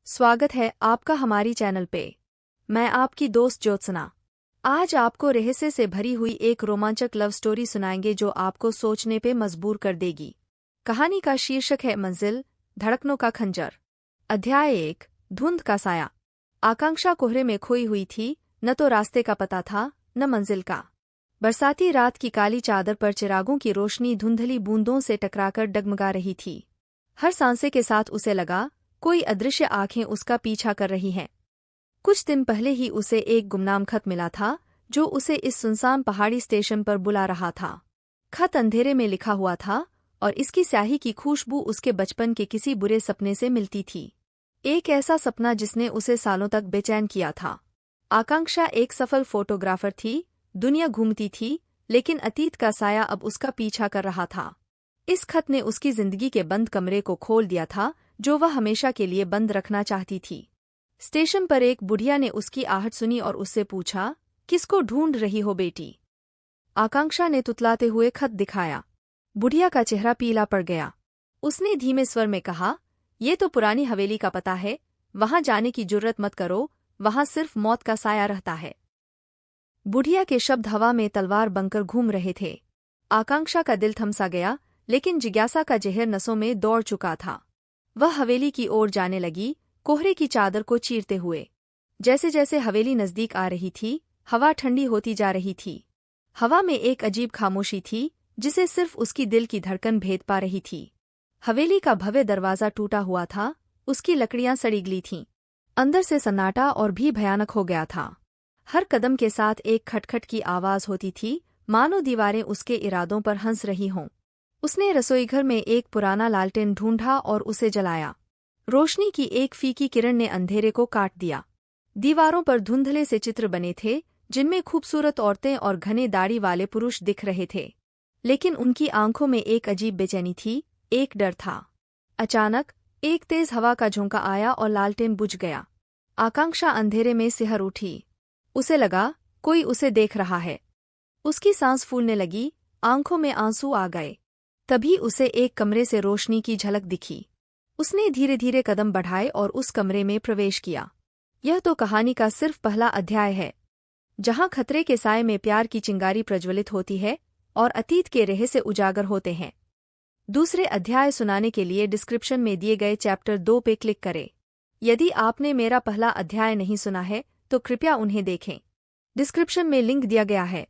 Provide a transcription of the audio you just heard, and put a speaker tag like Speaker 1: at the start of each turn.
Speaker 1: स्वागत है आपका हमारी चैनल पे। मैं आपकी दोस्त ज्योत्सना। आज आपको रहस्य से भरी हुई एक रोमांचक लव स्टोरी सुनाएंगे जो आपको सोचने पे मजबूर कर देगी। कहानी का शीर्षक है मंजिल, धड़कनों का खंजर। अध्याय 1, धुंध का साया। आकांक्षा कोहरे में खोई हुई थी, न तो रास्ते का पता था न मंजिल का। बरसाती रात की काली चादर पर चिरागों की रोशनी धुंधली बूंदों से टकराकर डगमगा रही थी। हर सांसे के साथ उसे लगा कोई अदृश्य आंखें उसका पीछा कर रही हैं। कुछ दिन पहले ही उसे एक गुमनाम खत मिला था जो उसे इस सुनसान पहाड़ी स्टेशन पर बुला रहा था। खत अंधेरे में लिखा हुआ था और इसकी स्याही की खुशबू उसके बचपन के किसी बुरे सपने से मिलती थी। एक ऐसा सपना जिसने उसे सालों तक बेचैन किया था। आकांक्षा एक सफल फोटोग्राफर थी, दुनिया घूमती थी, लेकिन अतीत का साया अब उसका पीछा कर रहा था। इस खत ने उसकी जिंदगी के बंद कमरे को खोल दिया था जो वह हमेशा के लिए बंद रखना चाहती थी। स्टेशन पर एक बुढ़िया ने उसकी आहट सुनी और उससे पूछा, किसको ढूंढ रही हो बेटी? आकांक्षा ने तुतलाते हुए खत दिखाया। बुढ़िया का चेहरा पीला पड़ गया। उसने धीमे स्वर में कहा, ये तो पुरानी हवेली का पता है, वहां जाने की जुर्रत मत करो, वहां सिर्फ मौत का साया रहता है। बुढ़िया के शब्द हवा में तलवार बनकर घूम रहे थे। आकांक्षा का दिल थमसा गया, लेकिन जिज्ञासा का जहर नसों में दौड़ चुका था। वह हवेली की ओर जाने लगी, कोहरे की चादर को चीरते हुए। जैसे जैसे हवेली नजदीक आ रही थी, हवा ठंडी होती जा रही थी। हवा में एक अजीब खामोशी थी जिसे सिर्फ उसकी दिल की धड़कन भेद पा रही थी। हवेली का भव्य दरवाजा टूटा हुआ था, उसकी लकड़ियां सड़ी गली थीं। अंदर से सन्नाटा और भी भयानक हो गया था। हर कदम के साथ एक खटखट की आवाज होती थी, मानो दीवारें उसके इरादों पर हंस रही हों। उसने रसोईघर में एक पुराना लालटेन ढूंढा और उसे जलाया। रोशनी की एक फीकी किरण ने अंधेरे को काट दिया। दीवारों पर धुंधले से चित्र बने थे जिनमें खूबसूरत औरतें और घने दाढ़ी वाले पुरुष दिख रहे थे, लेकिन उनकी आंखों में एक अजीब बेचैनी थी, एक डर था। अचानक एक तेज हवा का झोंका आया और लालटेन बुझ गया। आकांक्षा अंधेरे में सिहर उठी। उसे लगा कोई उसे देख रहा है। उसकी सांस फूलने लगी, आंखों में आंसू आ गए। तभी उसे एक कमरे से रोशनी की झलक दिखी। उसने धीरे धीरे कदम बढ़ाए और उस कमरे में प्रवेश किया। यह तो कहानी का सिर्फ पहला अध्याय है, जहां खतरे के साए में प्यार की चिंगारी प्रज्वलित होती है और अतीत के रहस्य उजागर होते हैं। दूसरे अध्याय सुनाने के लिए डिस्क्रिप्शन में दिए गए चैप्टर 2 पे क्लिक करें। यदि आपने मेरा पहला अध्याय नहीं सुना है तो कृपया उन्हें देखें। डिस्क्रिप्शन में लिंक दिया गया है।